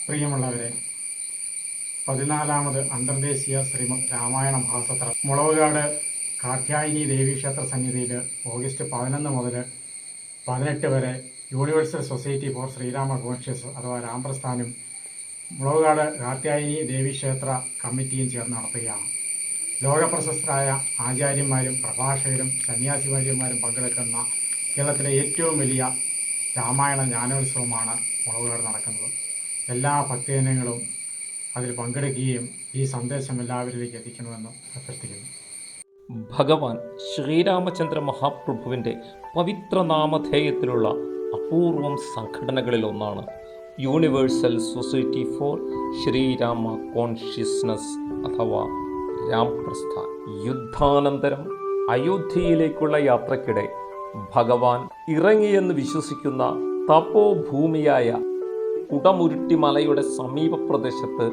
പ്രിയമുള്ളവരെ, 14ാമത് അന്തർദേശീയ ശ്രീമദ് രാമായണ മഹാസത്രം മുളവുകാട് കാർത്യായനി ദേവീക്ഷേത്ര സന്നിധിയിൽ ഓഗസ്റ്റ് 11 മുതൽ 18 വരെ universal society for Srirama conscious അഥവാ രാംപ്രസ്ഥാനും മുളവുകാട് കാർത്യായനി ദേവീക്ഷേത്ര കമ്മിറ്റിയും ചേർന്ന് നടത്തുകയാണ്. ലോകപ്രശസ്തരായ ആചാര്യന്മാരും പ്രഭാഷകരും സന്യാസിമാര്യന്മാരും പങ്കെടുക്കുന്ന കേരളത്തിലെ ഏറ്റവും വലിയ രാമായണ ജ്ഞാനോത്സവമാണ് മുളവുകാട് നടക്കുന്നത്. എല്ലാ ഭക്തജനങ്ങളും അതിൽ പങ്കെടുക്കുകയും ഈ സന്ദേശം എല്ലാവരിലേക്ക് എത്തിക്കണമെന്നും അഭ്യർത്ഥിക്കുന്നു. ഭഗവാൻ ശ്രീരാമചന്ദ്ര മഹാപ്രഭുവിൻ്റെ പവിത്രനാമധേയത്തിലുള്ള അപൂർവം സംഘടനകളിലൊന്നാണ് universal society for Srirama consciousness അഥവാ രാംപ്രസ്ഥാൻ. യുദ്ധാനന്തരം അയോധ്യയിലേക്കുള്ള യാത്രക്കിടെ ഭഗവാൻ ഇറങ്ങിയെന്ന് വിശ്വസിക്കുന്ന തപോഭൂമിയായ കുടമുരുട്ടി മലയുടെ സമീപ പ്രദേശത്ത്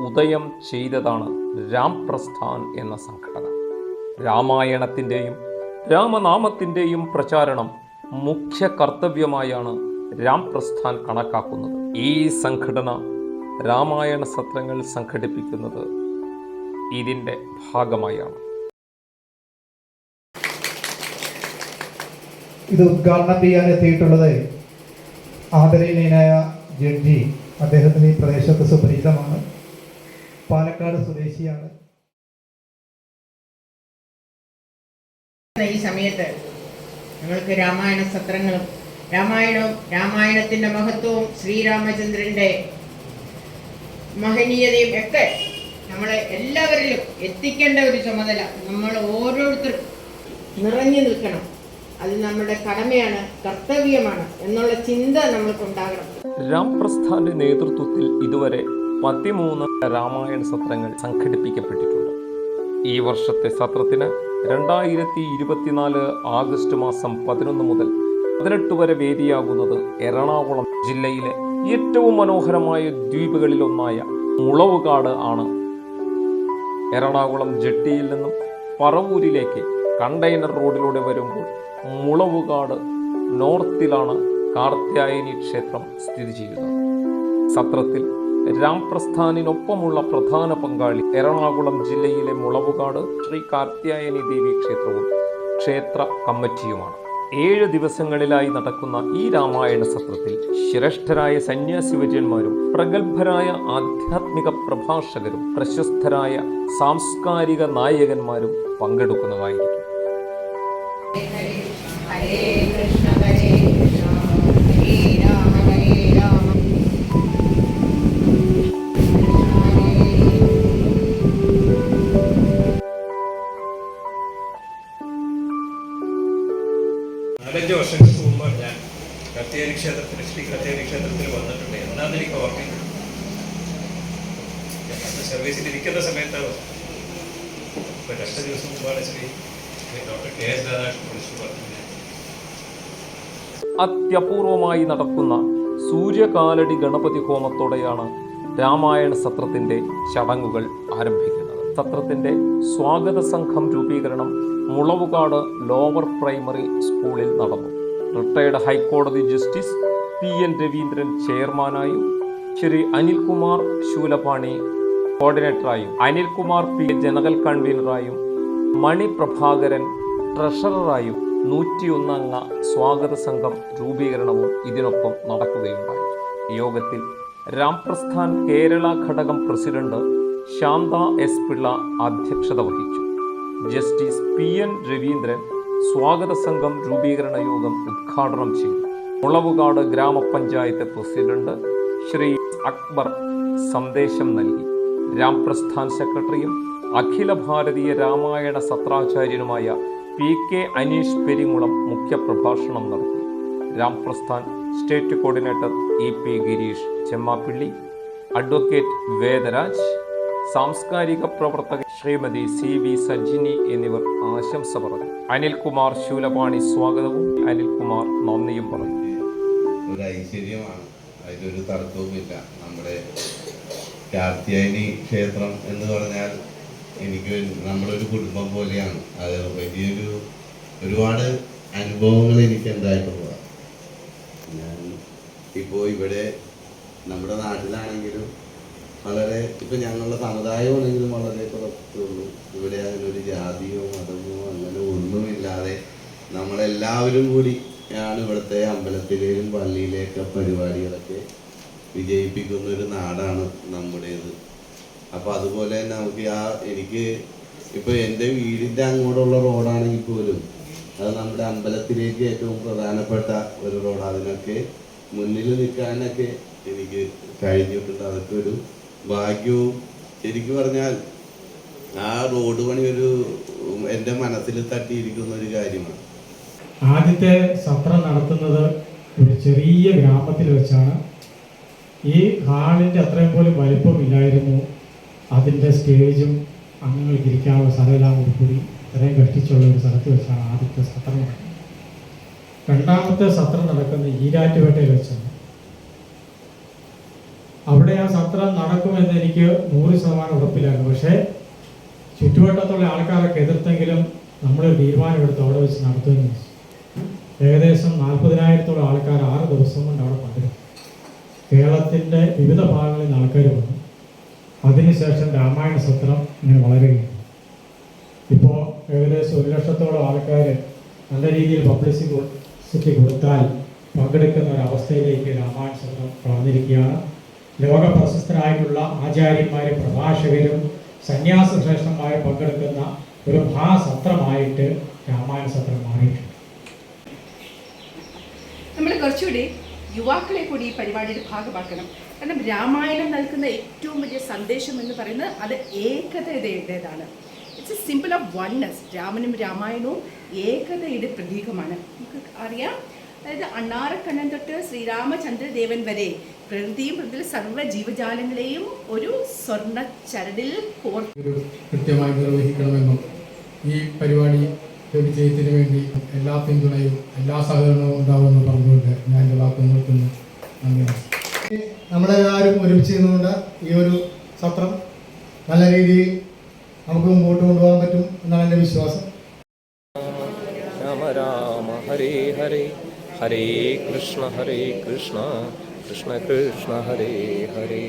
ഉദയം ചെയ്തതാണ് രാംപ്രസ്ഥാൻ എന്ന സംഘടന. രാമായണത്തിൻ്റെയും രാമനാമത്തിൻ്റെയും പ്രചാരണം മുഖ്യ കർത്തവ്യമായാണ് രാംപ്രസ്ഥാൻ കണക്കാക്കുന്നത്. ഈ സംഘടന രാമായണ സത്രങ്ങൾ സംഘടിപ്പിക്കുന്നത് ഇതിൻ്റെ ഭാഗമായാണ്. ഇത് ഉദ്ഘാടനം ചെയ്യാൻ എത്തിയിട്ടുള്ളത് ആദരണീയനായ ജഡ്ജി. അദ്ദേഹത്തിന് ഈ പ്രദേശത്ത് സുപരിചിതമാണ്. പാലക്കാട് സ്വദേശിയാണ്. ഈ സമയത്ത് ഞങ്ങൾക്ക് രാമായണ സത്രങ്ങളും രാമായണത്തിൻ്റെ മഹത്വവും ശ്രീരാമചന്ദ്രൻ്റെ മഹനീയതയും ഒക്കെ നമ്മളെ എല്ലാവരിലും എത്തിക്കേണ്ട ഒരു ചുമതല നമ്മൾ ഓരോരുത്തരും നിറഞ്ഞു നിൽക്കണം. അത് നമ്മുടെ കടമയാണ്, കർത്തവ്യമാണ് എന്നുള്ള ചിന്ത നമ്മൾക്കുണ്ടാകണം. രാംപ്രസ്ഥാന്റെ നേതൃത്വത്തിൽ ഇതുവരെ 13 രാമായണ സത്രങ്ങൾ സംഘടിപ്പിക്കപ്പെട്ടിട്ടുണ്ട്. ഈ വർഷത്തെ സത്രത്തിന് 2024 ആഗസ്റ്റ് മാസം 11 മുതൽ 18 വരെ വേദിയാകുന്നത് എറണാകുളം ജില്ലയിലെ ഏറ്റവും മനോഹരമായ ദ്വീപുകളിലൊന്നായ മുളവുകാട് ആണ്. എറണാകുളം ജെട്ടിയിൽ നിന്നും പറവൂരിലേക്ക് കണ്ടെയ്നർ റോഡിലൂടെ വരുമ്പോൾ മുളവുകാട് നോർത്തിലാണ് കാർത്യായനി ക്ഷേത്രം സ്ഥിതി ചെയ്യുന്നത്. സത്രത്തിൽ രാംപ്രസ്ഥാനിനൊപ്പമുള്ള പ്രധാന പങ്കാളി എറണാകുളം ജില്ലയിലെ മുളവുകാട് ശ്രീ കാർത്യായനി ദേവി ക്ഷേത്രവും ക്ഷേത്ര കമ്മിറ്റിയുമാണ്. 7 ദിവസങ്ങളിലായി നടക്കുന്ന ഈ രാമായണ സത്രത്തിൽ ശ്രേഷ്ഠരായ സന്യാസിവര്യന്മാരും പ്രഗത്ഭരായ ആധ്യാത്മിക പ്രഭാഷകരും പ്രശസ്തരായ സാംസ്കാരിക നായകന്മാരും പങ്കെടുക്കുന്നതായിരിക്കും. ഹരേ കൃഷ്ണ ഹരേ കൃഷ്ണ ഹരേ രാമ ഹരേ രാമ. നാലഞ്ച് വർഷങ്ങൾക്ക് മുമ്പ് ഞാൻ ശ്രീ കത്തേരി ക്ഷേത്രത്തിൽ വന്നിട്ടുണ്ട്. എന്താണെന്ന് എനിക്ക് ഓർമ്മയില്ല. സർവീസിൽ ഇരിക്കുന്ന സമയത്ത് 2 ദിവസം മുമ്പാണ് ശ്രീ ഡോക്ടർ KS രാധാകൃഷ്ണൻ വിളിച്ചു പറഞ്ഞത്. അത്യപൂർവമായി നടക്കുന്ന സൂര്യകാലടി ഗണപതി ഹോമത്തോടെയാണ് രാമായണ സത്രത്തിന്റെ ചടങ്ങുകൾ ആരംഭിക്കുന്നത്. സത്രത്തിന്റെ സ്വാഗത സംഘം രൂപീകരണം മുളവുകാട് ലോവർ പ്രൈമറി സ്കൂളിൽ നടന്നു. റിട്ടയർഡ് ഹൈക്കോടതി ജസ്റ്റിസ് PN രവീന്ദ്രൻ ചെയർമാനായും ശ്രീ അനിൽകുമാർ ശൂലപാണി കോർഡിനേറ്ററായും അനിൽകുമാർ P ജനറൽ കൺവീനറായും മണി പ്രഭാകരൻ ട്രഷററായും 101 അംഗ സ്വാഗത സംഘം രൂപീകരണവും ഇതിനൊപ്പം നടക്കുകയുണ്ടായി. യോഗത്തിൽ രാംപ്രസ്ഥാൻ കേരള ഘടകം പ്രസിഡന്റ് ശാന്ത S പിള്ള അധ്യക്ഷത വഹിച്ചു. ജസ്റ്റിസ് PN രവീന്ദ്രൻ സ്വാഗത സംഘം രൂപീകരണ യോഗം ഉദ്ഘാടനം ചെയ്തു. മുളവുകാട് ഗ്രാമപഞ്ചായത്ത് പ്രസിഡന്റ് ശ്രീ അക്ബർ സന്ദേശം നൽകി. രാംപ്രസ്ഥാൻ സെക്രട്ടറിയും അഖില ഭാരതീയ രാമായണ സത്രാചാര്യനുമായ PK അനീഷ് പെരിങ്ങുളം മുഖ്യപ്രഭാഷണം നടത്തി. Ramprasthan state coordinator EP Gireesh Chemmappilly, advocate Vedaraj, സാംസ്കാരിക പ്രവർത്തക ശ്രീമതി CV സജിനി എന്നിവർ ആശംസ പറഞ്ഞു. അനിൽകുമാർ ശൂലപാണി സ്വാഗതവും അനിൽകുമാർ നന്ദിയും പറഞ്ഞു. ഒരു ഐശ്വര്യമാണ്, അതിലൊരു തർക്കവുമില്ല. നമ്മുടെ കാർത്യായനി ക്ഷേത്രം എന്ന് പറഞ്ഞാൽ എനിക്ക് നമ്മളൊരു കുടുംബം പോലെയാണ്. അത് ഒരുപാട് അനുഭവങ്ങൾ എനിക്ക് ഉണ്ടായിട്ടുള്ളതാണ്. ഞാൻ ഇപ്പോൾ ഇവിടെ നമ്മുടെ നാട്ടിലാണെങ്കിലും വളരെ ഇപ്പം ഞങ്ങളുടെ സമുദായമാണെങ്കിലും വളരെ കുറച്ചുള്ളൂ. ഇവിടെ അങ്ങനെ ഒരു ജാതിയോ മതമോ അങ്ങനെ ഒന്നുമില്ലാതെ നമ്മളെല്ലാവരും കൂടി ആണ് ഇവിടുത്തെ അമ്പലത്തിലേയും പള്ളിയിലെയൊക്കെ പരിപാടികളൊക്കെ വിജയിപ്പിക്കുന്ന ഒരു നാടാണ് നമ്മുടേത്. അപ്പോൾ അതുപോലെ തന്നെ നമുക്ക് എനിക്ക് ഇപ്പോൾ എൻ്റെ വീടിൻ്റെ അങ്ങോട്ടുള്ള റോഡാണെങ്കിൽ പോലും അത് നമ്മുടെ അമ്പലത്തിലേക്ക് ഏറ്റവും പ്രധാനപ്പെട്ട ഒരു റോഡ്. അതിനൊക്കെ മുന്നിൽ നിൽക്കാനൊക്കെ എനിക്ക് കഴിഞ്ഞിട്ടുണ്ട്. അതൊക്കെ ഒരു ഭാഗ്യവും ശരിക്കും പറഞ്ഞാൽ ആ റോഡ് പണി എൻ്റെ മനസ്സിൽ തട്ടിയിരിക്കുന്ന ഒരു കാര്യമാണ്. ആദ്യത്തെ സത്രം നടത്തുന്നത് ഒരു ചെറിയ ഗ്രാമത്തിൽ വെച്ചാണ്. ഈ ഹാളിൻ്റെ അത്രയും പോലും വലിപ്പമില്ലായിരുന്നു. അതിൻ്റെ സ്റ്റേജും അംഗങ്ങൾക്ക് ഇരിക്കാനുള്ള സ്ഥലമെല്ലാം കൂടി ഇത്രയും കഷ്ടിച്ചുള്ള ഒരു സ്ഥലത്ത് വെച്ചാണ് ആദ്യത്തെ സത്രം നടക്കുന്നത്. രണ്ടാമത്തെ സത്രം നടക്കുന്നത് ഈരാറ്റുപേട്ടയിൽ വെച്ചാണ്. അവിടെ ആ സത്രം നടക്കുമെന്ന് എനിക്ക് 100% ഉറപ്പില്ലായിരുന്നു. പക്ഷേ ചുറ്റുവട്ടത്തുള്ള ആൾക്കാരൊക്കെ എതിർത്തെങ്കിലും നമ്മൾ തീരുമാനമെടുത്ത് അവിടെ വെച്ച് നടത്തുമെന്ന് വെച്ചു. ഏകദേശം 40,000-ഓളം ആൾക്കാർ 6 ദിവസം കൊണ്ട് അവിടെ പങ്കെടുത്തു. കേരളത്തിൻ്റെ വിവിധ ഭാഗങ്ങളിൽ നിന്ന് ആൾക്കാർ വന്നു. അതിനുശേഷം രാമായണ സത്രം ഇങ്ങനെ വളരുകയാണ്. ഇപ്പോൾ ഏകദേശം 1,00,000-ഓളം ആൾക്കാർ നല്ല രീതിയിൽ പബ്ലിസിറ്റി കൊടുത്താൽ പങ്കെടുക്കുന്ന ഒരവസ്ഥയിലേക്ക് രാമായണ സത്രം വളർന്നിരിക്കുകയാണ്. ലോക പ്രശസ്തരായിട്ടുള്ള ആചാര്യന്മാരും പ്രഭാഷകരും സന്യാസ ശ്രേഷ്ഠന്മാരും പങ്കെടുക്കുന്ന ഒരു മഹാസത്രമായിട്ട് രാമായണ സത്രം മാറിയിട്ടുണ്ട്. നമ്മൾ കുറച്ചുകൂടി യുവാക്കളെ കൂടി ഈ പരിപാടിയുടെ ഭാഗമാക്കണം. കാരണം രാമായണം നൽകുന്ന ഏറ്റവും വലിയ സന്ദേശം എന്ന് പറയുന്നത് അത് ഏകതയുടേതാണ്. It's a simple of oneness. രാമനും രാമായണവും ഏകതയുടെ പ്രതീകമാണ്. നമുക്ക് അറിയാം, അതായത് അണ്ണാറക്കണ്ണൻ തൊട്ട് ശ്രീരാമചന്ദ്രദേവൻ വരെ പ്രകൃതിയും പ്രകൃതിയിലെ സർവ്വ ജീവജാലങ്ങളെയും ഒരു സ്വർണ്ണ ചരടിൽ കൃത്യമായി നിർവഹിക്കണമെന്നും ഈ പരിപാടി വിജയത്തിന് വേണ്ടി എല്ലാ പിന്തുണയും എല്ലാ സഹകരണവും ഉണ്ടാവുമെന്ന് പറഞ്ഞുകൊണ്ട് ഞാൻ എൻ്റെ വാക്ക് നിർത്തുന്നു. നന്ദി. നമ്മളെല്ലാവരും ഒരുമിച്ച് നിന്നുകൊണ്ട് ഈ ഒരു സത്രം നല്ല രീതിയിൽ നമുക്ക് മുമ്പോട്ട് കൊണ്ടുപോകാൻ പറ്റും എന്നാണ് എൻ്റെ വിശ്വാസം. രാമ രാമ ഹരേ ഹരേ ഹരേ കൃഷ്ണ കൃഷ്ണ കൃഷ്ണ ഹരേ ഹരേ.